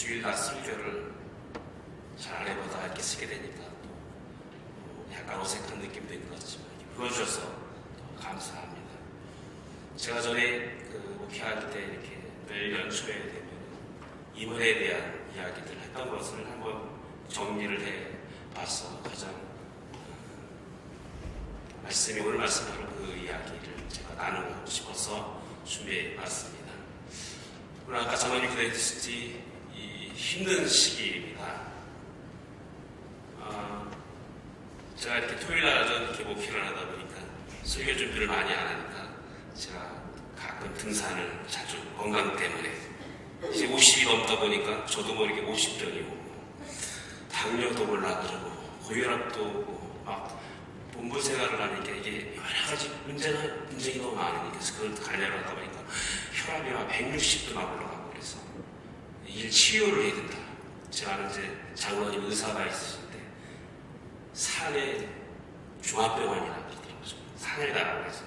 주일날 설교를 잘 안 해보다 이렇게 쓰게 되니까 또 약간 어색한 느낌도 있는 것 같지만 불러주셔서 감사합니다. 제가 전에 목회할 때 이렇게 늘 연초에 되면 임원에 대한 이야기들 했던 것을 한번 정리를 해봐서 가장 말씀이 오늘 말씀으로 그 이야기를 제가 나누고 싶어서 준비해봤습니다. 오늘 아까 장로님 기도했듯이 이 힘든 시기입니다. 제가 이렇게 토요일날 이렇게 목회를 하다 보니까 설교 준비를 많이 안 하니까 제가 가끔 등산을 자주 건강 때문에 이제 50이 넘다 보니까 저도 모르게 50병이 오고 당뇨도 올라가고 고혈압도 오고 막 본부 생활을 하니까 이게 여러 가지 문제가 너무 많으니까 그걸 관리를 하다 보니까 혈압이 막 160도 막 올라가고 그래서 일 치료를 해야 된다. 제가 아는 이제 장로님 의사가 있으신데 산에 종합병원이라고 그러더라고요. 산에 가라고 해서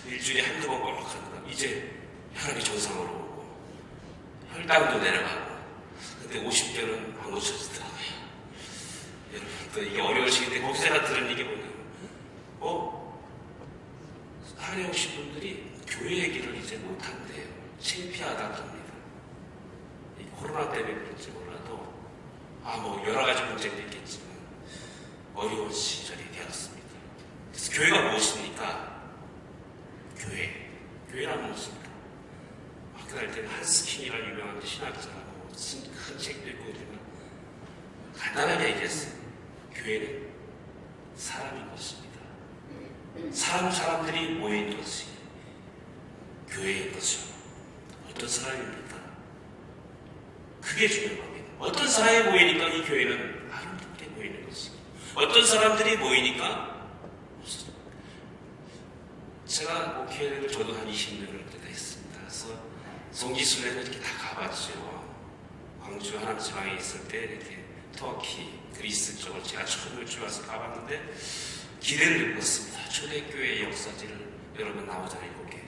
일주일에 한두 번 꼭 가니까 이제 혈압이 정상으로 오고 혈당도 내려가고 근데 50대는 안 고쳐지더라고요. 여러분 또 이게 어려운 시기인데 거기서 제가 들은 얘기 뭐냐면 산에 오신 분들이 교회 얘기를 이제 못한대요. 창피하다 그럽니다. 이 코로나 때문에 그런지 몰라도 뭐 여러 가지 문제도 있겠지만 어려운 시절이 되었습니다. 그래서 교회가 무엇입니까? 교회란 무엇입니까? 학교 다닐 때는 한스킨이라는 유명한 신학자라고 큰 책도 있고 그러지만 간단하게 얘기했어요. 교회는 사람인 것입니다. 사람들이 모인 것이 교회인 것이요. 어떤 사람입니까? 그게 중요한 겁니다. 어떤 사람이 모이니까 이 교회는 아름답게 모이는 것이고 어떤 사람들이 모이니까 제가 목회를 저도 한 20년을 그때 했습니다. 그래서 성지순례를 이렇게 다 가봤죠. 광주 하남 지방에 있을 때 이렇게 터키, 그리스 쪽을 제가 처음 일주일 와서 가봤는데 기대를 입었습니다. 초대교회의 역사지를 여러분 나오잖아요. 이렇게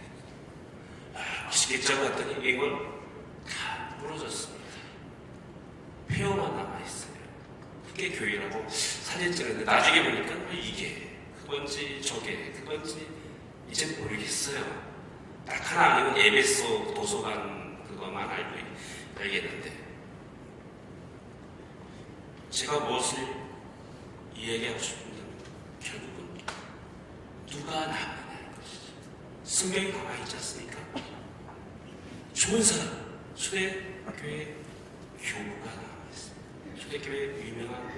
멋있겠죠 했더니 이걸 다 부러졌습니다. 폐허만 남아있어요. 그게 교회라고 사진 찍었는데 나중에 보니까 이게 그건지 저게 그건지 이제 모르겠어요. 딱 하나 아니면 에베소 도서관 그것만 알겠는데 제가 무엇을 이야기하고 싶은데 결국은 누가 남느냐는 것이죠. 성경이 남아있지 않습니까? 좋은 사람, 초대교회 교부가 남아있어요. 초대교회 유명한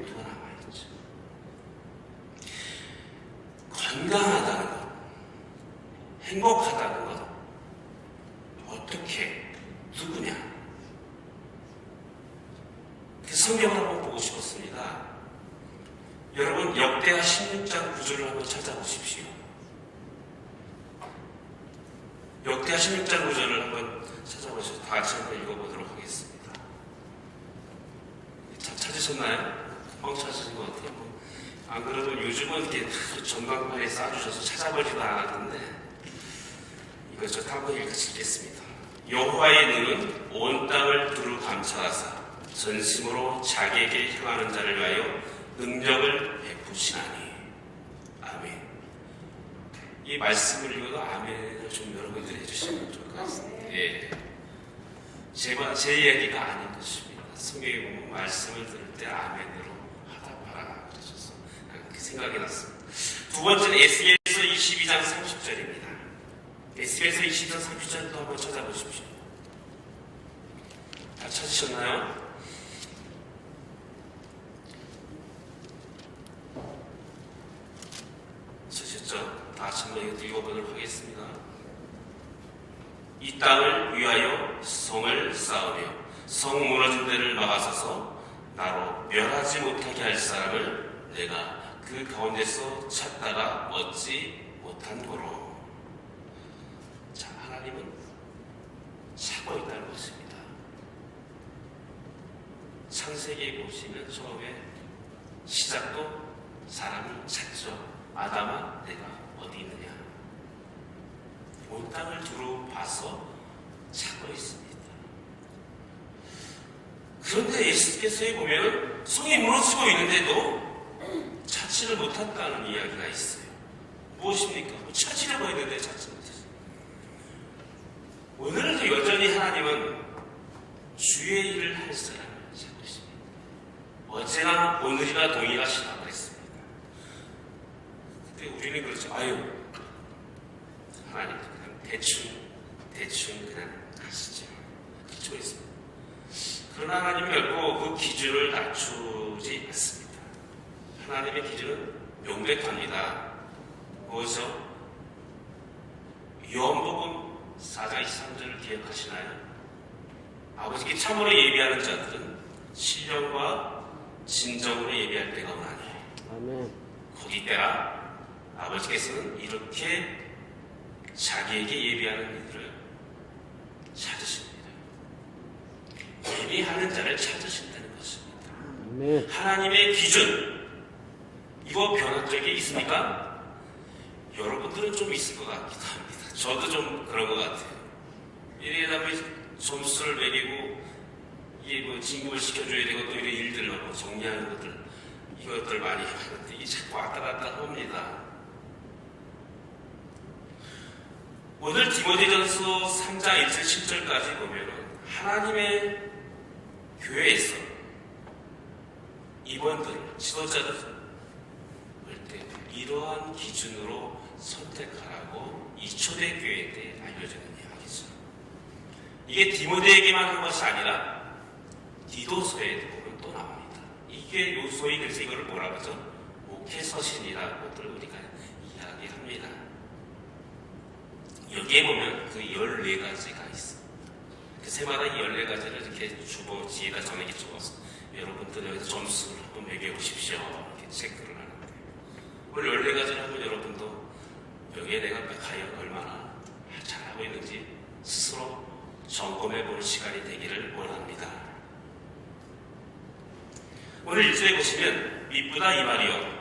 누가 남아있죠. 건강하다는 것, 행복하다는 것, 어떻게, 누구냐? 성경을 한번 보고 싶었습니다. 여러분 역대하 16장 9절을 한번 찾아보십시오. 역대하 16장 9절을 한번 찾아보셔서 다 같이 한번 읽어보도록 하겠습니다. 찾으셨나요? 금방 찾으신 것 같아요. 안 그래도 요즘은 이렇게 전광판에 쌓아주셔서 찾아보지도 않았는데 이것저것 한번 읽겠습니다. 여호와의 눈은 온 땅을 두루 감찰하사 전심으로 자기에게 향하는 자를 위하여 능력을 베푸시나니. 아멘. 이 말씀을 읽어도 아멘을 좀 여러분들이 해주시면 좋을 것 같습니다. 예. 제 이야기가 아닌 것입니다. 성경에 보면 말씀을 들을 때 아멘으로 하답하라 그러셔서 그 생각이 났습니다. 두 번째는 에스겔서 22장 30절입니다. 에스겔서 22장 30절도 한번 찾아보십시오. 다 찾으셨나요? 다 같이 한번 읽어보도록 하겠습니다. 이 땅을 위하여 성을 쌓으며 성 무너진 데를 막아서서 나로 멸하지 못하게 할 사람을 내가 그 가운데서 찾다가 얻지 못한 거로. 자, 하나님은 찾고 있다는 것입니다. 창세기에 보시면 처음에 시작도 사람을 찾죠. 아담아 내가 어디 있느냐. 온 땅을 두루 봐서 찾고 있습니다. 그런데 예수께서에 보면 성이 무너지고 있는데도 찾지를 못한다는 이야기가 있어요. 무엇입니까? 찾으려고 했는데 찾지 못했어요. 오늘도 여전히 하나님은 주의 일을 할 사람을 찾으십니다. 어제나 오늘이나 동일하시다고 그랬습니다. 근데 우리는 그렇죠. 아유, 하나님 그냥 대충 그냥 하시죠. 그렇죠 있습니다. 그러나 하나님은 결코 그 기준을 낮추지 않습니다. 하나님의 기준은 명백합니다. 무엇이죠? 요한복음 4장 23절을 기억하시나요? 아버지께 참으로 예비하는 자들은 신령과 진정으로 예비할 때가 오나니 아멘. 곧 이때라 아버지께서는 이렇게 자기에게 예비하는 이들을 찾으십니다. 예비하는 자를 찾으신다는 것입니다. 아멘. 하나님의 기준, 이거 변한 적이 있습니까? 여러분들은 좀 있을 것 같기도 합니다. 저도 좀 그런 것 같아요. 이래다 보니 점수를 매기고 이게 뭐 진급을 시켜줘야 되고 또 이런 일들을 뭐 정리하는 것들, 이것들 많이 하는데 이게 자꾸 왔다 갔다 합니다. 오늘 디모데전서 3장 1절 10절까지 보면은 하나님의 교회에서 임원들, 지도자들 때 이러한 기준으로 선택하라고 이 초대교회에 대해 알려주는 이야기죠. 이게 디모데에게만 한 것이 아니라 디도서에도 보면 또 나옵니다. 이게 요소이 그래서 이걸 뭐라 그러죠? 목회서신이라고들 우리가 이야기합니다. 여기에 보면 그 14가지가 있습니다. 그 세마다 이 14가지를 이렇게 주보지에다 전하게 적어서 여러분들 여기서 점수를 한번 매겨보십시오. 이렇게 체크를 하는데 오늘 14가지를 한번 여러분도 여기에 내가 과연 얼마나 잘하고 있는지 스스로 점검해보는 시간이 되기를 원합니다. 오늘 1절에 보시면 미쁘다 이 말이요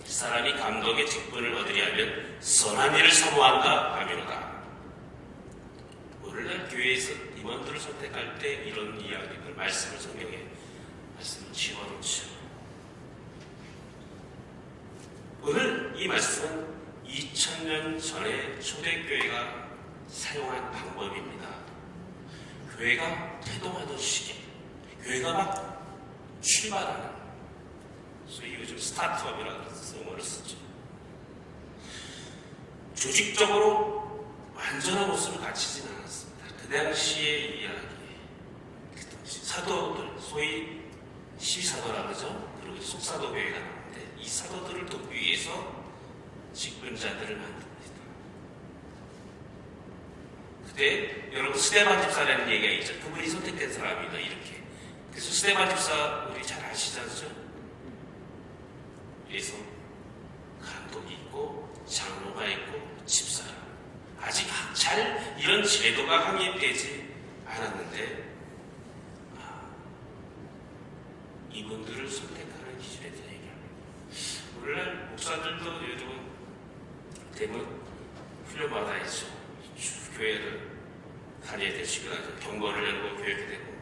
사람이 감독의 직분을 얻으려 하면 선한 일을 사모한다 하면이다. 오늘날 교회에서 임원들을 선택할 때 이런 이야기들 말씀을 성경에 말씀을 지어놓죠. 오늘 이 말씀은 2000년 전에 초대교회가 사용한 방법입니다. 교회가 태동하던 시기, 교회가 막 출발하는, 소위 요즘 스타트업이라고 용어를 쓰죠. 조직적으로 완전한 모습을 갖추지는 않았습니다. 그 당시의 이야기, 그 당시 사도들, 소위 12사도라고 그러죠. 그리고 속사도 교회가 나오는데 이 사도들을 돕기 위해서 직분자들을 만듭니다. 그때 여러분 스데반 집사라는 얘기가 있죠. 그분이 선택된 사람이다 이렇게. 그래서 스데반 집사 우리 잘 아시지 않죠? 그래서 감독이 있고 장로가 있고 집사라. 아직 잘 이런 제도가 확립되지 않았는데 이분들을 선택하는 기준에 대해 얘기합니다. 오늘날 목사들도 요즘은 대부분 훈련 받아야죠. 교회를 다녀야 되시고 경건을 열고 교회가 되고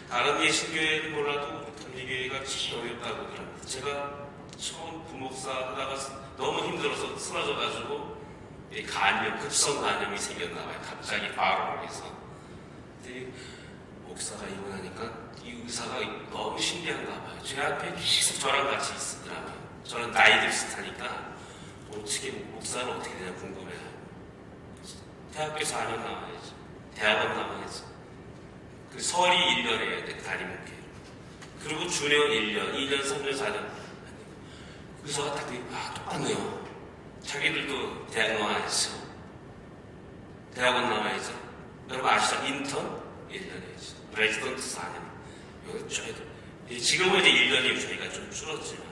다른 예신교회는 몰라도 단리교회가 제일 어렵다고 그럽니다. 제가 처음 부목사 하다가 너무 힘들어서 쓰러져가지고 간염, 급성 간염이 생겼나 봐요. 갑자기 바로 해서. 근데 목사가 입원하니까 이 의사가 너무 신기한가 봐요. 제 앞에 계속 저랑 같이 있으더라고요. 저는 나이도 비슷하니까 어떻게 목사는 어떻게 되냐 궁금해요. 대학교 4년 나와야죠. 대학원 나와야죠. 그 설이 1년 해야 돼, 담임 목회. 그리고 주년 1년, 2년, 3년, 4년. 의사가 딱 똑같네요. 자기들도 대학 나와야죠. 대학원 나와야죠. 여러분 아시죠? 인턴 1년 해야죠. 레지던트 4년. 이거 지금은 이제 1년이 저희가 좀 줄었지만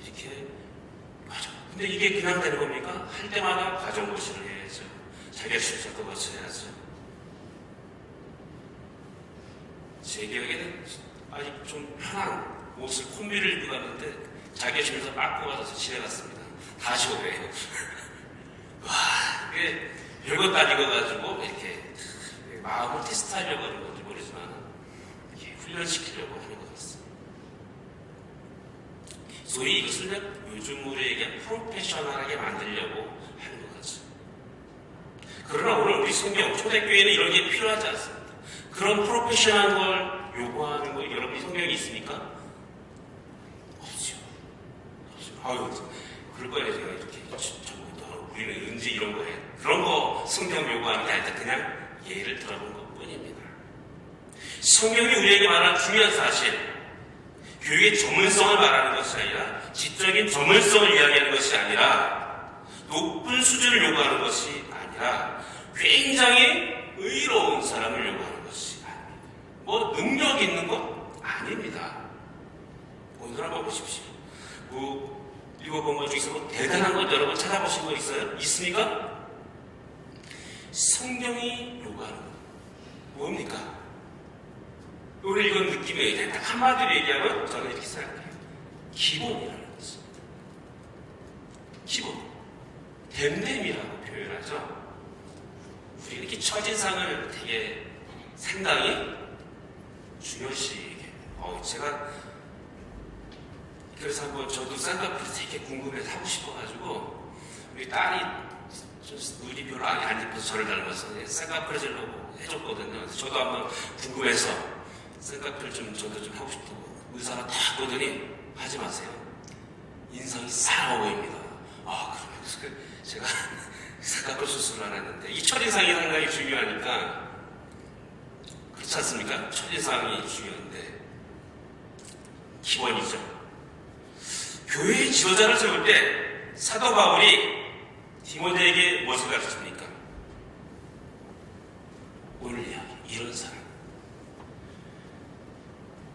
이렇게 맞아. 근데 이게 그냥 되는 겁니까? 할 때마다 과정고시를 해야죠. 자기가 출석도 거쳐야죠. 제 기억에는 아직 좀 편한 옷을 콤비를 입고 갔는데 자기가 집에서 빠꾸 가서 집에 갔습니다. 다시 오래요. 와, 이게 별것도 아니고 가지고 이렇게 마음을 테스트하려고 하는 건지 모르지만 이게 훈련시키려고 하는 것 같습니다. 소위 이것을 요즘 우리에게 프로페셔널하게 만들려고 하는 것 같죠. 그러나 오늘 우리 성경, 초대교회는 이런 게 필요하지 않습니다. 그런 프로페셔널한 걸 요구하는 거 여러분이 성경이 있습니까? 없죠. 아유, 그럴 거야 제가 이렇게 우리는 은지 이런 거 해. 그런 거 성경 요구하는 게 아니다. 그냥 예를 들어본 것 뿐입니다. 성경이 우리에게 말하는 중요한 사실, 교육의 전문성을 말하는 것이 아니라 지적인 전문성을 이야기하는 것이 아니라 높은 수준을 요구하는 것이 아니라 굉장히 의로운 사람을 요구하는 것이 아닙니다. 뭐 능력 있는 것 아닙니다. 오늘 한번 보십시오. 읽어본 것 중에서 뭐 대단한 것 여러분 찾아보신 거 있어요? 있습니까? 성경이 요구하는 것 뭡니까? 오늘 이건 느낌이에요. 딱 한마디로 얘기하면 저는 이렇게 생각해요. 기본이라는 것입니다. 기본. 댐댐이라고 표현하죠. 우리 이렇게 첫인상을 되게 상당히 중요시 제가 그래서 한번 저도 쌍꺼풀이 되게 궁금해서 하고 싶어가지고 우리 딸이 눈이 별로 안 예뻐서 저를 닮아서 쌍꺼풀 해주려고 해줬거든요. 그래서 저도 한번 궁금해서 쌍꺼풀 저도 좀 하고 싶다고 의사가 딱 보더니 하지 마세요. 인상이 싸워 보입니다. 그러면 제가 쌍꺼풀 수술을 안 했는데 이 첫인상이 상당히 중요하니까 그렇지 않습니까? 첫인상이 중요한데 기본이죠. 교회의 지도자를 세울 때 사도 바울이 디모데에게 무엇을 가르칩니까? 오늘 이야기 이런 사람.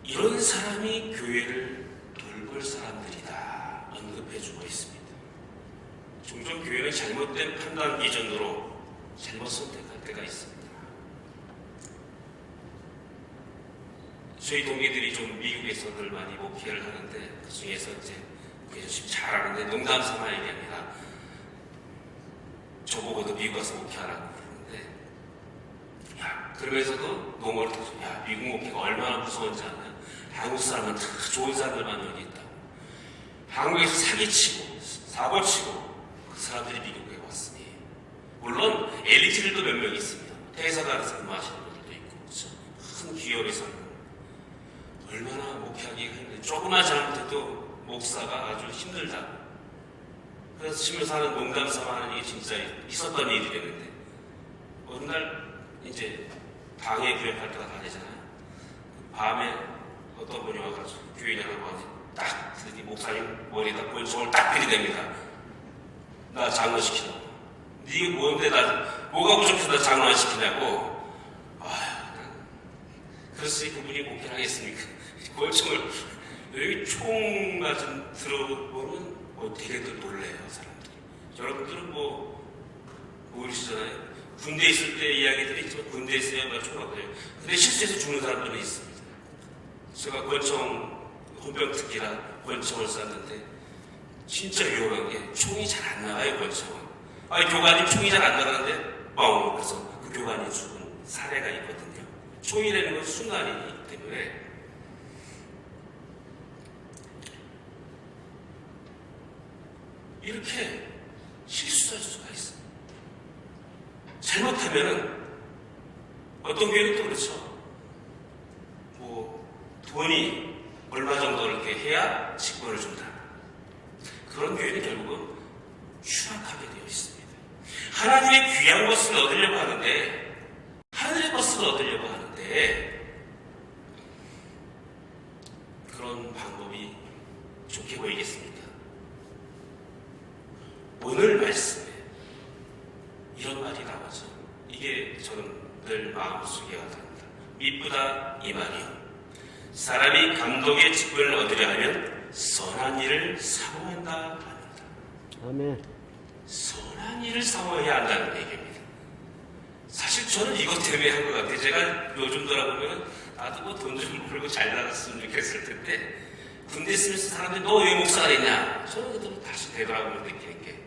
이런 사람이 교회를 돌볼 사람들이다 언급해주고 있습니다. 종종 교회는 잘못된 판단 기준으로 잘못 선택할 때가 있습니다. 저희 동기들이 좀 미국에서 늘 많이 목회를 하는데 그 중에서 이제 목회 열심히 잘하는데 농담 삼아 얘기합니다. 저보고도 미국 가서 목회하라고 그러는데 그러면서도 농어를 터서 미국 목회가 얼마나 무서운지 아냐. 한국 사람은 다 좋은 사람들만 여기 있다고. 한국에서 사기치고 사고치고 그 사람들이 미국에 왔으니 물론 엘리트들도 몇 명 있습니다. 대사관에서 근무하시는 분들도 있고 그렇죠? 큰 기업에서는 얼마나 목회하기가 힘든데 조금만 잘못해도 목사가 아주 힘들다. 그래서 집에서 하는 농담 삼아 하는 이게 진짜 있었던 일이랬는데 어느 날 이제 방해 구역할 때가 다 되잖아요. 밤에 어떤 분이 와가지고 교인이 하나 와서 딱 들더니 목사님 머리에다 권총을 딱 들이댑니다. 나 장로시키라고. 네 뭔데 뭐가 부족해서 나 장로 안 시키냐고. 그랬으니 그분이 목회를 하겠습니까? 권총을 여기 총 맞은 들어보면 되게들 놀래요 사람들이. 여러분들은 모르시잖아요. 군대에 있을 때 이야기들이 있지만 군대에 있어야 총을 맞아요. 근데 실수해서 죽는 사람들은 있습니다. 제가 권총 혼병특기라 권총을 쐈는데 진짜 위험한 게 총이 잘 안 나가요. 권총은. 교관님 총이 잘 안 나가는데 그래서 그 교관이 죽은 사례가 있거든요. 총이라는 건 순간이기 때문에 이렇게 실수할 수가 있어요. 잘못하면은 어떤 교회는 또 그렇죠. 돈이 얼마 정도 이렇게 해야 직분을 준다. 그런 교회는 결국은 추락하게 되어 있습니다. 하나님의 귀한 것을 얻으려고 하는데 하늘의 것을 얻으려고 하는데 그런 방법이 좋게 보이겠습니까? 오늘 말씀에 이런 말이 나와서 이게 저는 늘 마음속에 와닿습니다. 미쁘다 이 말이요. 사람이 감독의 직분을 얻으려 하면 선한 일을 사모한다 합니다. 아멘. 선한 일을 사모해야 한다는 얘기입니다. 사실 저는 이것 때문에 한 것 같아요. 제가 요즘 돌아보면 나도 돈 좀 벌고 잘 나갔으면 좋겠을 텐데 군대 있으면서 사람들이 너 왜 목사가 됐냐? 저는 그때부터 다시 되돌아보면 느끼는 게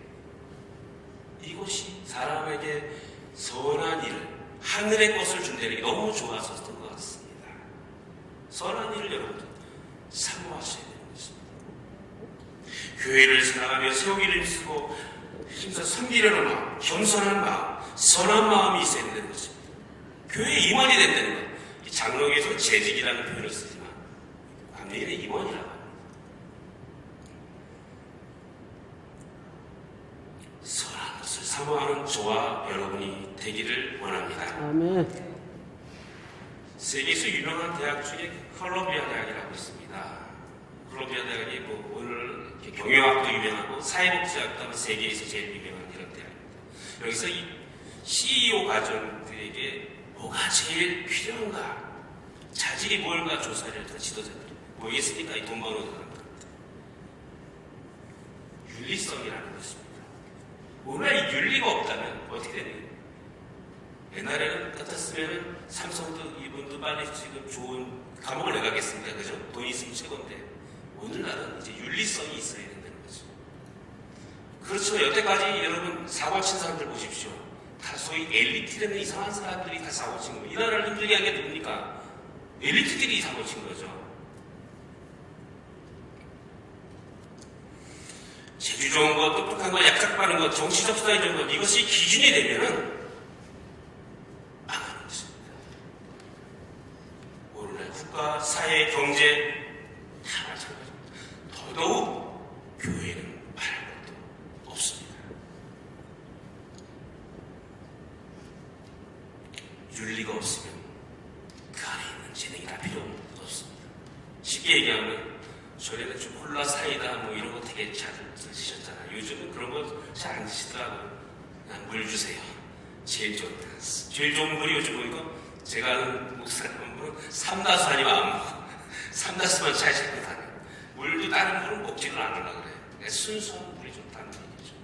이것이 사람에게 선한 일을 하늘의 것을 준다는 게 너무 좋았었던 것 같습니다. 선한 일을 여러분 사모하셔야 되는 것입니다. 교회를 사랑하며 세우기를 힘쓰고 힘써 섬기려는 마음, 겸손한 마음, 선한 마음이 있어야 되는 것입니다. 교회의 임원이 된다는 것. 이 장로교에서 재직이라는 표현을 쓰지만 감리교의 임원이라고 합니다. 선한 것을 사모하는 저와 여러분이 되기를 원합니다. 아멘. 세계에서 유명한 대학 중에 콜롬비아 대학이라고 있습니다. 콜롬비아 대학이 오늘 경영학도 유명하고 사회복지학도 아마 세계에서 제일 유명한 이런 대학입니다. 여기서 이 CEO 과정들에게 뭐가 제일 필요한가, 자질이 뭘까 조사를 했던 지도자들이 뭐겠습니까? 이 돈 버는 사람들. 윤리성이라는 것입니다. 오늘 이 윤리가 없다면 어떻게 되는? 옛날에는 같았으면 삼성도 이분도 빨리 지금 좋은 감옥을 내가겠습니다. 그죠? 돈이 있으면 최고인데 오늘날은 이제 윤리성이 있어야 된다는 거죠. 그렇죠. 여태까지 여러분 사고 친 사람들 보십시오. 다 소위 엘리트라는 이상한 사람들이 다 사고 친 겁니다. 이 나라를 힘들게 한 게 누굽니까? 엘리트들이 사고 친 거죠. 재주 좋은 것, 똑똑한 것, 약삭빠른 것, 정치적 사회적인 것, 이것이 기준이 되면은 망하는 것입니다. 오늘날 국가, 사회, 경제 다 마찬가지입니다. 더더욱 교회는 말할 것도 없습니다. 윤리가 없으면 그 안에 있는 재능이 다 필요 없습니다. 쉽게 얘기하면 전에는 좀 콜라 사이다 뭐 이런 거 되게 잘 드시잖아요. 요즘은 그런 거 잘 안 드시더라고요. 그냥 물 주세요. 제일 좋은 물이 요즘 보니까 제가 아는 목사님 분은 삼다수 아니면 안 먹어. 삼다수만 잘 씻고 다녀. 물도 다른 물은 먹지를 않으려고 그래. 그러니까 순수한 물이 좋다는 얘기죠.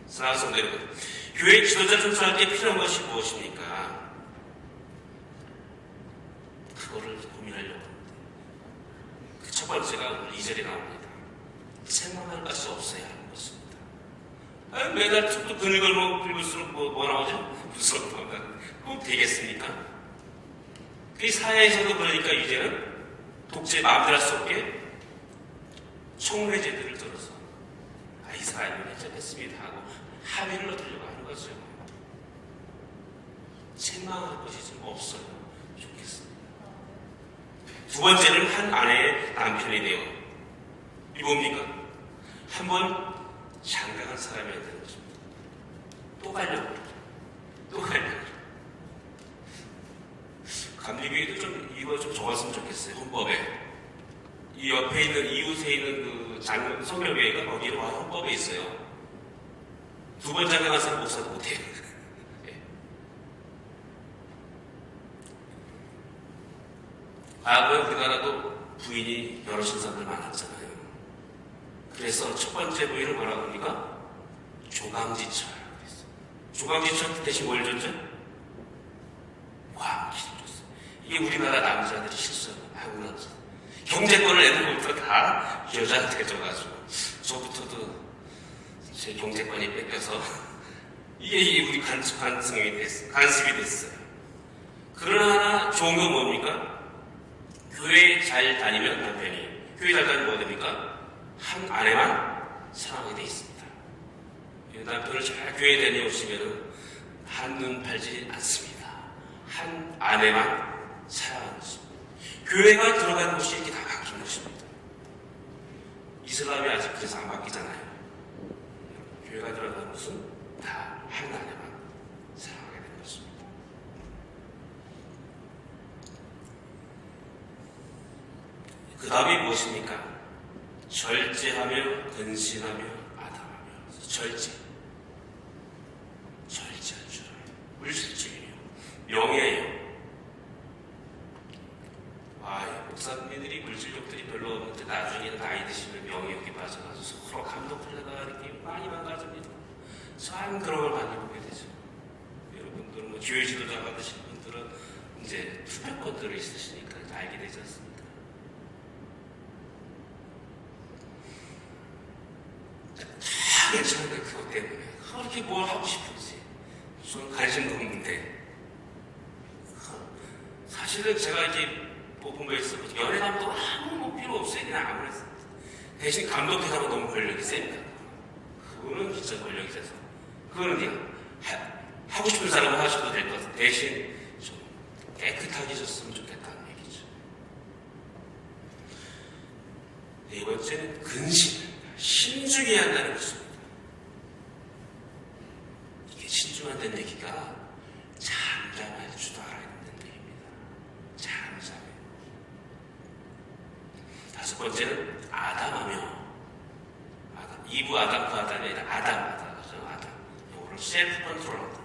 사랑하는 여러분, 교회 지도자 선출할 때 필요한 것이 무엇입니까? 그거를 고민하려고 합니다. 그 첫 번째가 오늘 2절에 나옵니다. 생각할 것이 없어야 하는 것입니다. 아니, 매달 또 근을 긁을수록 뭐 나오죠? 무서운 거가. 그럼 되겠습니까? 그 사회에서도 그러니까 이제는 독재 마음대로 할 수 없게 총회제들을 들어서 이스라엘을 해체했습니다 하고 합의를 얻으려고 하는 거죠. 생각할 것이 좀 없어요. 좋겠습니다. 두 번째는 한 아내의 남편이 되어 이 뭡니까? 한번 장가간 사람이어야 되는 것입니다. 또 가려고 그러죠. 또 가려고 그러죠. 감리교회도 좀 이거 좀 적었으면 좋겠어요. 헌법에. 이 옆에 있는 이웃에 있는 그 성결교회가 거기에 헌법에 있어요. 두 번 장가간 사람 목사도 못해요. 과거에 우리나라도 부인이 여럿인 사람들 많았잖아요. 그래서 첫 번째 부인은 뭐라고 합니까? 조강지철. 조강지철 대신 뭘 줬죠? 광기를 줬어요. 이게 우리나라 남자들이 실수하는 아이고 경제권을 애들부터 다 여자한테 줘가지고 저부터도 제 경제권이 뺏겨서 이게 우리 간습이 됐어요. 그러나 좋은 건 뭡니까? 교회 잘 다니면 남편이 교회 잘 다니면 뭐 됩니까? 한 아내만 사랑하게 돼 있습니다. 남편을 잘 교회에 다녀오시면 한눈 팔지 않습니다. 한 아내만 사랑하는 것입니다. 교회가 들어가는 곳이 이렇게 다 바뀐 것입니다. 이슬람이 아직 그래서 안 바뀌잖아요. 교회가 들어가는 곳은 다 한 아내만 사랑하게 되는 것입니다. 그 다음이 무엇입니까? 절제하며 근신하며 아담하며. 절제할 줄 알아요. 물질주의요. 명예예요. 목사님들이 물질욕들이 별로 없는데 나중에 나이 드시면 명예욕이 빠져가지고 서로 감독하려다가 이렇게 많이 망가집니다. 참 그런 걸 많이 보게 되죠. 여러분들은 뭐 교회 지도자 받으신 분들은 이제 투표권들이 있으시니까 알게 되지 않습니까? 다 괜찮은데 그것 때문에 그렇게 뭘 하고 싶은지 저는 관심도 없는데 사실은 제가 이렇게 뽑은 거 있어. 연예 감독 아무 뭐 필요 없어요. 그냥 아무나 했어. 대신 감독회사가 너무 권력이 세니까. 그거는 진짜 권력이 세서. 그거는 그냥 하고 싶은 사람은 하셔도 될 것 같아요. 대신 좀 깨끗하게 졌으면 좋겠다는 얘기죠. 네 번째는 근신. 신중해야 한다는 것입니다. 이게 신중한다는 얘기가 잠잠할 줄도 알아야 된다는 얘기입니다. 잠잠해. 다섯 번째는 아담하며, 이브 아담 그 아담이 아니라 아담. 이거를 셀프 컨트롤한다.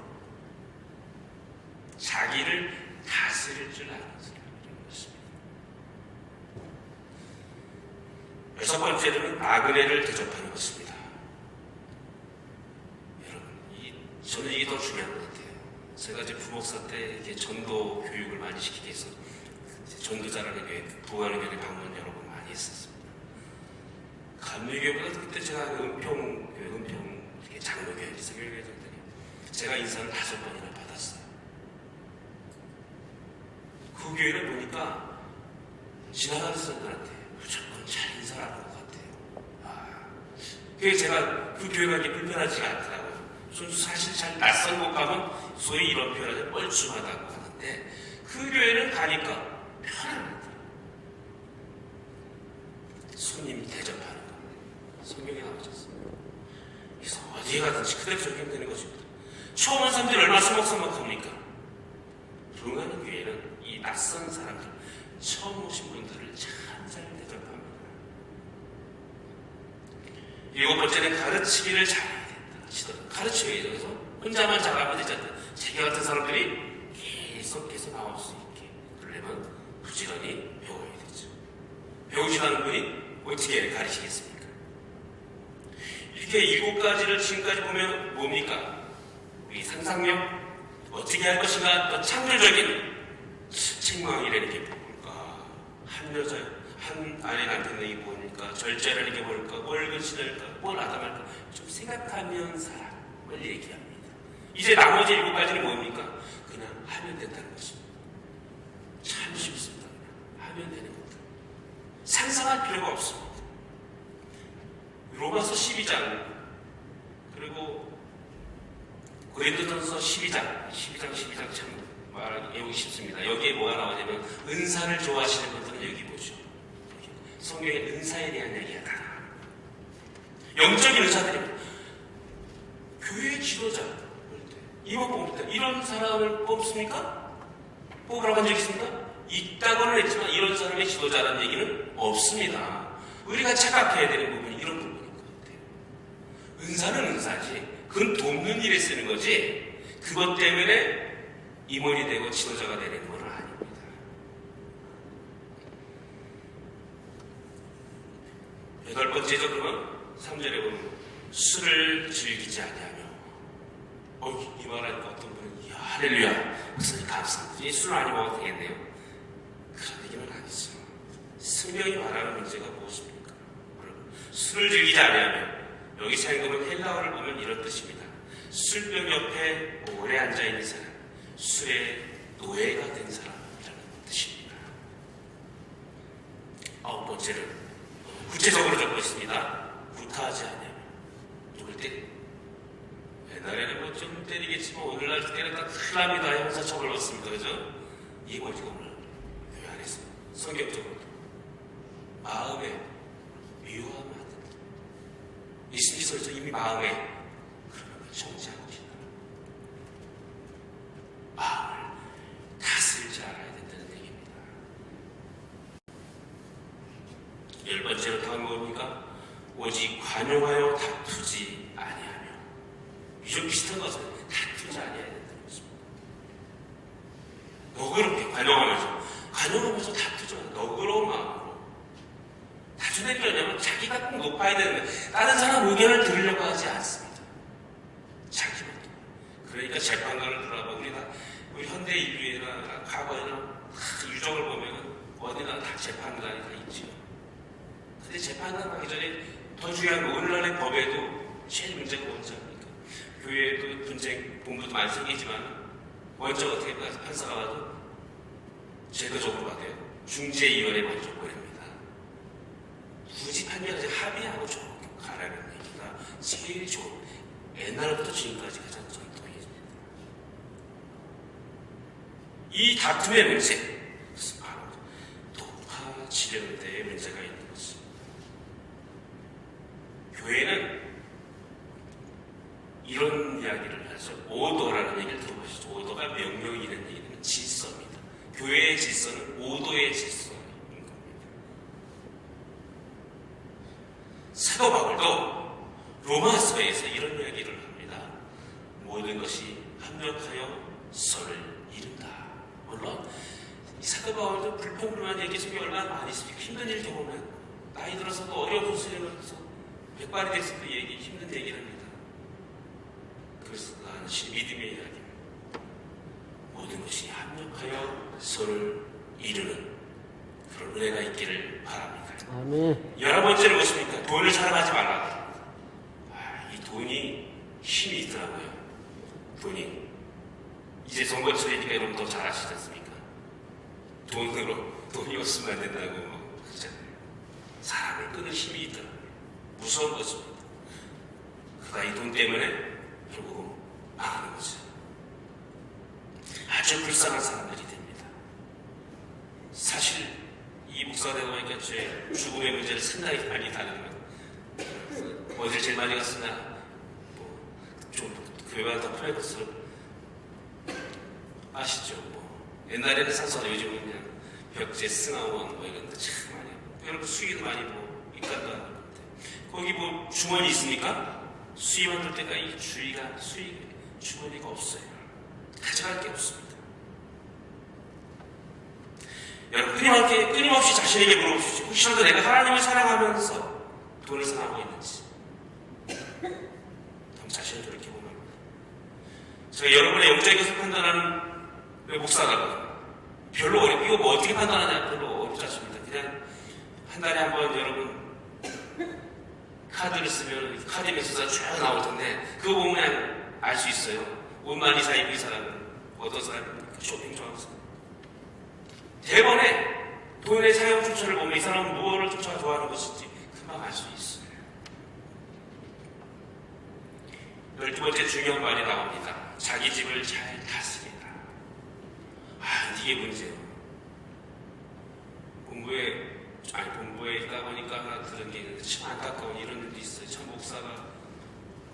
자기를 다스릴 줄 아는 것입니다. 여섯 번째는 나그네를 대접하는 것입니다. 여러분, 저는 이게 더 중요한 것 같아요. 제가 이제 부목사 때 이렇게 전도 교육을 많이 시키기 위해서 전도자라는 교회, 도하는 교회 방문 여러 번 많이 했었습니다. 감리교회보다 그때 제가 은평 이렇게 장로교회, 기사교회에 제가 인사를 5번이나 받았어요. 그 교회를 보니까 지나가는 사람들한테 무조건 잘 인사를 하는 것 같아요. 그게 제가 그 교회가 이렇게 불편하지가 않더라고요. 사실 잘 낯선 곳 가면 소위 이런 표현을 뻘쭘하다고 하는데 그 교회는 가니까 편합니다. 손님 대접하는 거. 성경에 나오셨습니다. 그래서 어디에 가든지 그대로 적용되는 되는 것입니다. 처음 온 사람들이 얼마나 서먹서먹합니까? 들어가는 교회는 이 낯선 사람들, 처음 오신 분들을 참 잘 대접합니다. 일곱 번째는 가르치기를 잘해야 된다. 가르치기 위해서 혼자만 잘하면 되지 않다. 자기 같은 사람들이 계속 나올 수 있게 그러려면 부지런히 배워야 되죠. 배우지 않은 분이 어떻게 가르치겠습니까? 이렇게 7가지를 지금까지 보면 뭡니까? 우리 상상력, 어떻게 할 것인가, 또 창조적인 책망이라는 게 뭘까? 한 여자, 한 아내 남편에게 뭘까? 절제라는 게 뭘까? 뭘 근신할까? 뭘 아담할까? 좀 생각하면 사람을 얘기합니다. 이제 나머지 7가지는 뭡니까? 그냥 하면 된다는 것입니다. 참 쉽습니다. 그냥 하면 되는 겁니다. 상상할 필요가 없습니다. 로마서 12장, 그리고 고린도전서 12장 참 말하기 외우기 쉽습니다. 여기에 뭐가 나오냐면 은사를 좋아하시는 분들은 여기 보죠. 성경에 은사에 대한 얘기가 다 영적인 은사들입니다. 교회 지도자 이거 뽑을 때 이런 사람을 뽑습니까? 뽑으라고 한 적 있습니까? 있다고는 했지만 이런 사람의 지도자라는 얘기는 없습니다. 우리가 착각해야 되는 부분이 이런 부분인 것 같아요. 은사는 은사지, 그건 돕는 일에 쓰는 거지 그것 때문에 임원이 되고 지도자가 되는 건 아닙니다. 여덟 번째죠. 그러면 3절에 보면 술을 즐기지 아니하며, 이 말하니까 어떤 분은 이야 할렐루야 목사님 감사합니다. 술을 많이 먹어도 되겠네요. 그런 얘기는 아니죠. 성경이 말하는 문제가 무엇입니까? 술을 즐기지 아니하며, 여기 사용되는 헬라어를 보면 이런 뜻입니다. 술병 옆에 오래 앉아있는 사람, 술의 노예가 된 사람이라는 뜻입니다. 아홉 번째는 구체적으로 적고 있습니다. 구타하지 않으며. 누굴 때? 옛날에는 뭐 좀 때리겠지만 오늘날 때는 다 큰일 납니다. 형사처벌 받습니다. 그죠? 이게 뭐지 오늘? 교회 안에서 성경적으로 마음에 미워하면 안 된다. 이스라엘에서 이미 마음에 그러면 정지하고 계신다. 마음을 다스릴 줄 알아야 된다는 얘기입니다. 열 번째로 다음 뭡니까? 오직 관용하여 다투지 아니하며. 좀 비슷한 것은 다투지 아니해야 된다는 것입니다. 너그럽게 관용하면서 다투지 않아요. 너그러운 마음으로. 다투는 게 뭐냐면 자기가 꼭 높아야 되는데 다른 사람 의견을 들으려고 하지 않습니다. 자기만. 그러니까 재판관을 들어봐. 우리 현대 인류나 과거에는 유적을 보면 어디나 다 재판관이 다 있죠. 근데 재판관 하기 전에 더 중요한 건 오늘날의 법에도 제일 문제가 뭔지 압니까? 교회에도 분쟁 본부도 많이 생기지만 먼저 어떻게 판사가 와도 제도적으로 받아요. 중재위원회 먼저 보냅니다. 굳이 판결까지 합의하고 좀 가라는 얘기가 제일 좋은, 옛날부터 지금까지 가장 전통이입니다. 이 다툼의 문제, 바로 도파 지령대의 문제가 있는 것입니다. 교회는 이런 이야기를 하죠. 오도라는 얘기를 들어보시죠. 오도가 명령이라는 얘기는 질서입니다. 교회의 질서는 오도의 질서인 겁니다. 사도 바울도 로마서에서 이런 이야기를 합니다. 모든 것이 합력하여 선을 이룬다. 물론 이 사도 바울도 불평불만 얘기 속에 얼마나 많이 있습니까? 힘든 일 경험은 나이 들어서도 어려운 소리면서 백발이 됐을 때 얘기, 힘든 얘기를 합니다. 그래서 나는 믿음의 이야기입니다. 모든 것이 합력하여 선을 이루는 그런 은혜가 있기를 바랍니다. 아멘. 11번째는 무엇입니까? 돈을 사랑하지 말라. 이 돈이 힘이 있더라고요. 돈이. 이제 선거철이니까 여러분 더 잘 아시지 않습니까? 돈이 없으면 안 된다고 그러잖아요. 사람을 끄는 힘이 있더라고요. 무서운 것입니다. 그가 이 돈 때문에 결국은 망하는 거죠. 아주 불쌍한 사람들이 됩니다. 사실 이 목사가 되고 보니까 제 죽음의 문제를 상당히 많이 다루는 어딜 제일 많이 갔으나 좀 교회가 더 프라이버스로 아시죠? 옛날에는 상서도 요즘은 그냥 벽제 승하원 이런 데 참 많이 여러분 수익도 많이 입간도 하는 건데 거기 주머니 있습니까? 수입만 들 때가 이 주의가 주머니가 없어요. 가져갈 게 없습니다. 여러분 끊임없이 자신에게 물어보십시오. 혹시라도 내가 하나님을 사랑하면서 돈을 사랑하고 있는지. 그럼 자신을 돌이켜 보면 제가 여러분의 영적인 것을 판단하는 목사가 별로 이거 어떻게 판단하냐 별로 어렵지 않습니다. 그냥 한 달에 한 번 여러분 카드를 쓰면 카드 메시지가 쭉 나올 텐데 그거 보면 알 수 있어요. 옷만 이사 입은 사람은 어떤 사람입니까? 쇼핑 좋아하면서 대번에 돈의 사용 추천을 보면 이 사람은 무엇을 좋아하는 것인지 금방 알 수 있어요. 12번째 중요한 말이 나옵니다. 자기 집을 잘 다스리라. 이게 문제예요. 본부에 있다 보니까 하나 들은 게 있는데 참 안타까운 이런 일도 있어요. 참 목사가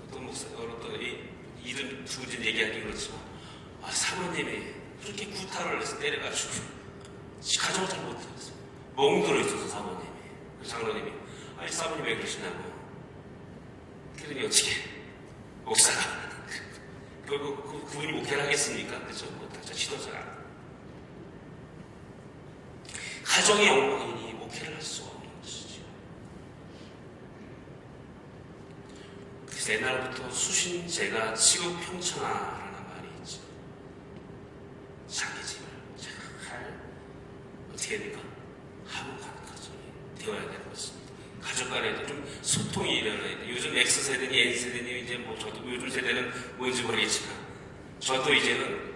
어떤 이름 두진 얘기하기 그렇지만 사모님이 그렇게 구타를 해서 때려가지고 가정을 잘 못했어요. 멍들어 있어서 사모님이. 장로님이 사모님 왜 그러시냐고. 그러니 어떻게 목사가 결국 그분이 목회를 하겠습니까? 그죠? 못하죠. 지도자가. 가정의 영광이니 목회를 할 수 없는 것이죠. 그래서 옛날부터 수신제가 지극평천하라는 말이 있죠. 자기 집을 잘 어떻게 해야 될까? 화목한 가정이 되어야 되는 것입니다. 가족 간에도 좀 소통이 일어나야 돼. 요즘 X세대니 N세대니 이제 저도 요즘 세대는 뭔지 모르겠지만 저도 이제는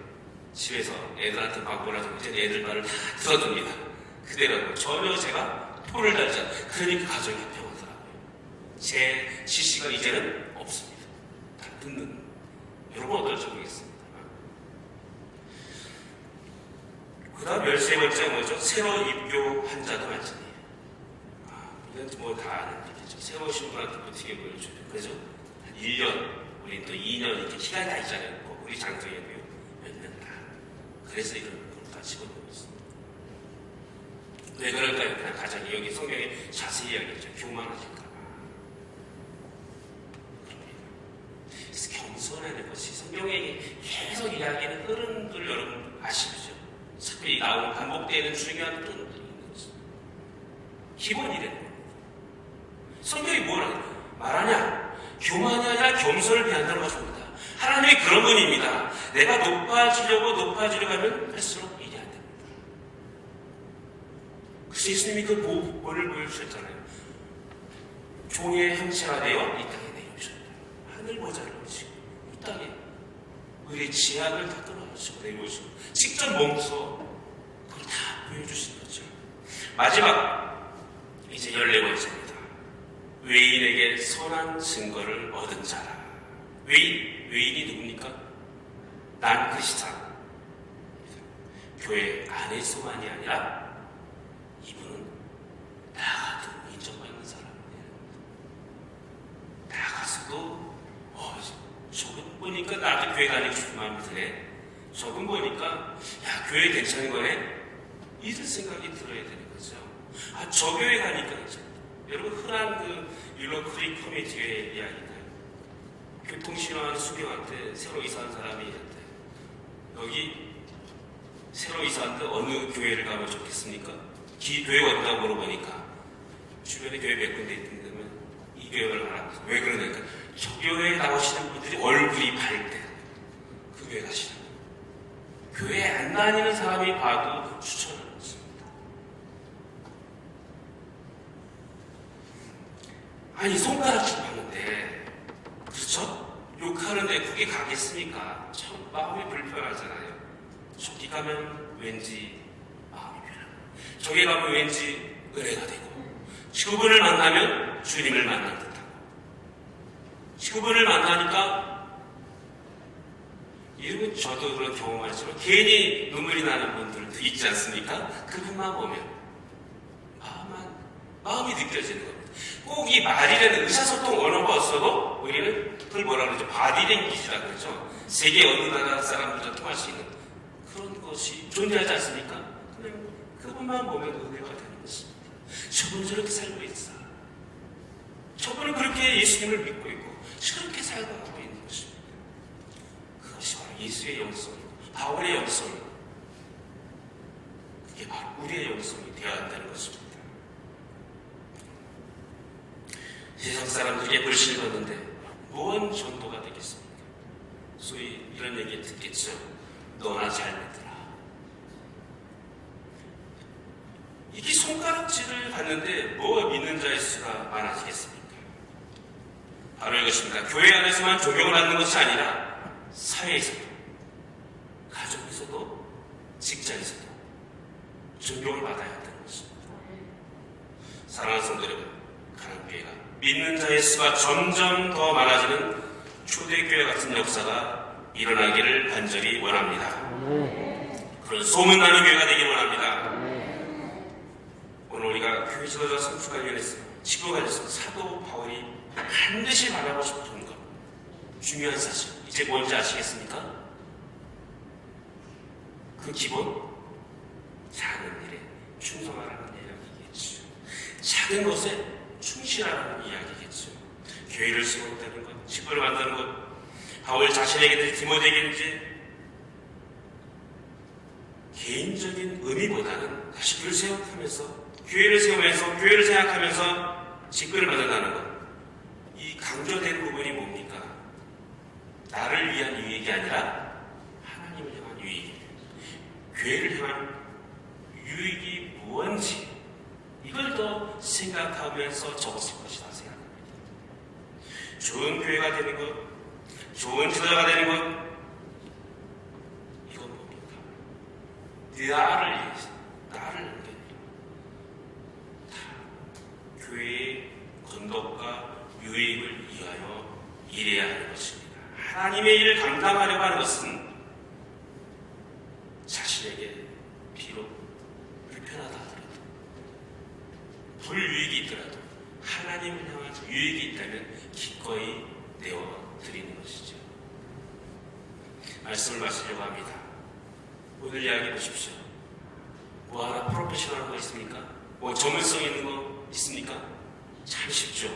집에서 애들한테 바꿔라서 이제 애들 말을 다 들어줍니다. 그대로 전혀 제가 토를 달지 않아요. 그러니까 가정이 평화더라고요. 제 지시가 이제는 없습니다. 다 듣는. 여러분 어떨지 모르겠습니다. 그 다음 13번째 뭐죠? 새로 입교한 자도 마찬가지예요. 이건 다 아는 얘기죠. 새로 오신 분한테 어떻게 보여줘요. 그죠? 한 1년, 우리 또 2년 이렇게 시간이 다 있잖아요. 우리 장성에도요. 몇 년 다. 그래서 이런 걸 다 집어넣고 있습니다. 왜 그럴까요? 그냥 가정이 여기 성경에 자세히 이야기했죠. 교만하실까봐. 그래서 겸손하는 것이 성경에 계속 이야기하는 흐름들 여러분 아시죠? 자꾸 나오는 반복되는 중요한 흐름들이 있는 거죠. 기본이래요. 성경이 뭘 말하냐? 교만이 아니라 겸손을 비한다는 것입니다. 하나님이 그런 분입니다. 내가 높아지려고 하면 할수록 일이 안 됩니다. 그래서 예수님이 그 본을 보여주셨잖아요. 종의 형체가 되어 이 땅에 내려오셨다. 하늘 모자를 보시고 이 땅에 우리의 제약을 다 끊어주시고 내려오시고 직접 몸소 그걸 다 보여주신 거죠. 마지막 이제 14번째입니다. 외인에게 선한 증거를 얻은 자라. 외인이 누굽니까? 난 크리스찬. 교회 안에서만이 아니라 이분은 나가도 인정받는 사람이에요. 나가서도 저분 보니까 나도 교회 다니고 싶은 마음이 드네. 저분 보니까 야 교회 괜찮은 거네. 이런 생각이 들어야 되는 거죠. 저 교회 가니까 괜찮다. 여러분 흔한 그 윌로 크릭 커뮤니티의 이야기다. 교통신호하는 수경한테 새로 이사한 사람이 있는데 여기 새로 이사한데 어느 교회를 가면 좋겠습니까? 교회가 어디다 물어보니까 주변에 교회 몇 군데 있는데 이 교회를 가라. 왜 그러냐니까 저 교회에 나오시는 분들이 얼굴이 밝대. 그 교회 가시는 교회에 안 다니는 사람이 봐도 추천을 했습니다. 아니 손가락질 하는데 그렇죠? 욕하는데 그게 가겠습니까? 참 마음이 불편하잖아요. 저기 가면 왠지 마음이 편하고 저기 가면 왠지 은혜가 되고 그분을 만나면 주님을 만난 듯하고 그분을 만나니까 이러면 저도 그런 경험하지만 괜히 눈물이 나는 분들도 있지 않습니까? 그분만 보면 마음이 느껴지는 겁니다. 꼭 이 말이라는 의사소통 언어가 없어도 우리는 그걸 뭐라 그러죠? 바디랭귀지라 그러죠. 세계 어느 나라 사람들과 통할 수 있는 그런 것이 존재하지 않습니까? 그냥 그분만 보면 은혜가 되는 것입니다. 저분은 저렇게 살고 있어. 저분은 그렇게 예수님을 믿고 있고 저렇게 살아가고 있는 것입니다. 그것이 바로 예수의 영성이고 바울의 영성이고 그게 바로 우리의 영성이 되어야 한다는 것입니다. 세상 사람들에게 불신을 받는데 뭔 전도가 되겠습니까? 소위 이런 얘기 듣겠죠. 너나 잘 믿더라. 이게 손가락질을 받는데 뭐 믿는 자의 수가 많아지겠습니까? 바로 이것입니다. 교회 안에서만 존경을 받는 것이 아니라 사회에서도, 가정에서도, 직장에서도 존경을 받아야 한다는 것입니다. 사랑하는 성도 여러분, 가난교회가 믿는 자의 수가 점점 더 많아지는 초대교회 같은 역사가 일어나기를 간절히 원합니다. 그런 소문나는 교회가 되길 원합니다. 오늘 우리가 교회 지도자 선출관련해서 지도관련해서 사도 바울이 반드시 말하고 싶은 것 중요한 사실 이제 뭔지 아시겠습니까? 그 기본 작은 일에 충성하라는 이야기겠죠. 작은 것에 충실하라는 이야기겠죠. 교회를 세운다는 것, 직분을 만드는 것, 바울 자신에게든지 디모데에게든지 개인적인 의미보다는 자식을 생각하면서 교회를 세우면서 교회를 생각하면서 직분을 받는다는 것. 이 강조된 부분이 뭡니까? 나를 위한 유익이 아니라 하나님을 향한 유익. 교회를 향한 유익이 무엇인지 이걸 더 생각하면서 적었을 것이다 생각합니다. 좋은 교회가 되는 것, 좋은 지도자가 되는 것, 이건 뭡니까? 나를 위해서, 나를 위해 다 교회의 건덕과 유익을 위하여 일해야 하는 것입니다. 하나님의 일을 감당하려고 하는 것은 자신에게 비록 불편하다 하더라도 불유익이 있더라도 하나님을 향한 유익이 있다면 기꺼이 내어드리는 것이죠. 말씀을 마치려고 합니다. 오늘 이야기 보십시오. 뭐 하나 프로페셔널한 거 있습니까? 뭐 전문성 있는 거 있습니까? 참 쉽죠.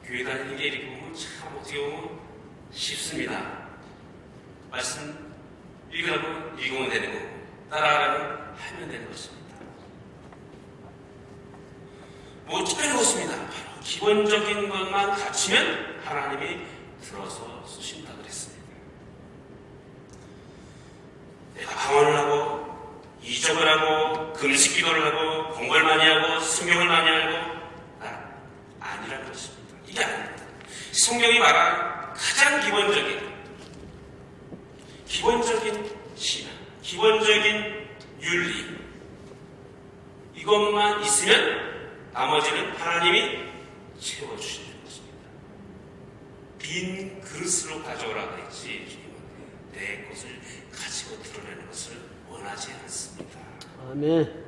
교회 다니는 게 이렇게 보면 참 어떻게 보면 쉽습니다. 말씀 읽으라면 읽으면 되는 거고 따라하라면 하면 되는 것입니다. 뭐 특별히 없습니다. 바로 기본적인 것만 갖추면 하나님이 들어서 쓰신다 그랬습니다. 내가 방언을 하고 이적을 하고 금식 기도를 하고 공부를 많이 하고 성경을 많이 알고 아니라 그렇습니다. 이게 아닙니다. 성경이 말한 가장 기본적인 신앙, 기본적인 윤리 이것만 있으면 나머지는 하나님이 채워주시는 것입니다. 빈 그릇으로 가져오라고 했지 주님은 내 것을 가지고 드러내는 것을 원하지 않습니다. 아멘.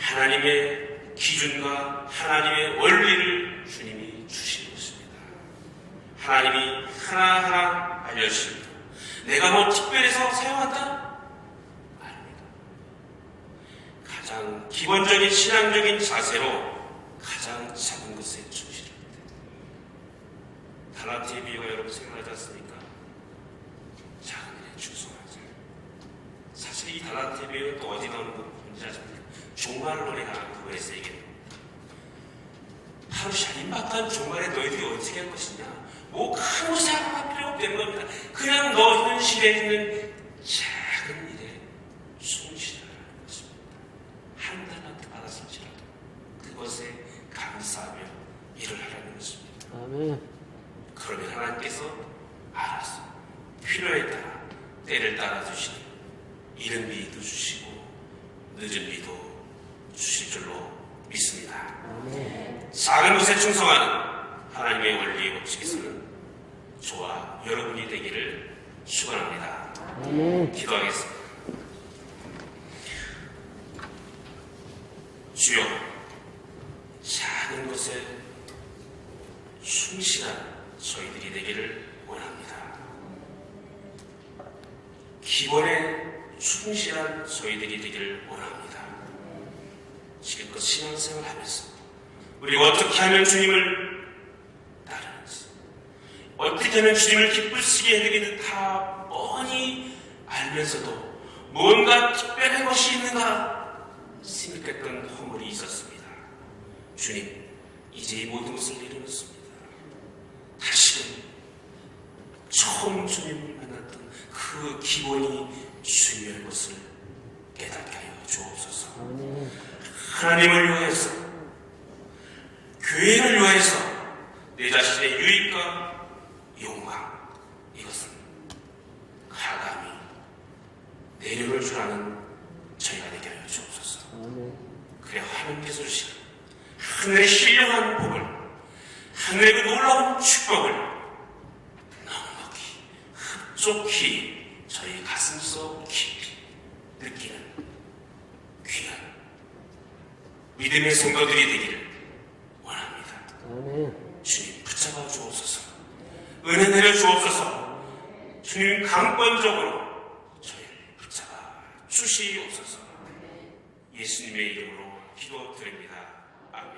하나님의 기준과 하나님의 원리를 주님이 주신 것입니다. 하나님이 하나하나 알려주십니다. 내가 뭐 특별해서 사용한다? 아닙니다. 가장 기본적인 신앙적인 자세로 가장 작은 것에 충실합니다. 달란트의 비유가 여러분 생각나지 않습니까? 작은 일에 충성하자. 사실 이 달란트의 비유가 또 어디 나오는 건지 아십니까? 종말론에 나오는 그거에서 얘기해요. 바로 샤림박한 종말에 너희들이 어떻게 할 것이냐? 뭐 큰 생각할 필요 없는 겁니다. 그냥 너 현실에 있는 작은 일에 충실하라는 것입니다. 한 달란트 받았을지라도 그것에 감사하며 일을 하라는 것입니다. 아멘. 그러면 하나님께서 알아서 필요에 따라 때를 따라 주시는 이른 비도 주시고 늦은 비도 주실 줄로 믿습니다. 작은 것에 충성하는 하나님의 원리의 법칙에서는 저와 여러분이 되기를 축원합니다. 기도하겠습니다. 주여, 작은 것에 충실한 저희들이 되기를 원합니다. 기본에 충실한 저희들이 되기를 원합니다. 지금껏 신앙생활을 하면서 우리가 어떻게 하면 주님을 따르는지, 어떻게 하면 주님을 기쁘시게 해드리는 다 뻔히 알면서도 뭔가 특별한 것이 있는가 생각했던 허물이 있었습니다. 주님, 이제 이 모든 것을 내려놓습니다. 다시금 처음 주님을 만났던 그 기본이 중요한 것을 깨닫게 하여 주옵소서. 하나님을 위하여서, 교회를 위하여서 내 자신의 유익과 영광, 이것은 가감히 내려놓을 줄 아는 저희가 되게 하여 주옵소서. 그래 하나님께서 주시는 하늘의 신령한 복을, 하늘의 그 놀라운 축복을 넉넉히 흡족히 저희 가슴속 깊이 느끼는 귀한 믿음의 성도들이 되기를 원합니다. 주님 붙잡아 주옵소서. 은혜 내려 주옵소서. 주님 강권적으로 저희를 붙잡아 주시옵소서. 예수님의 이름으로 기도드립니다. 아멘.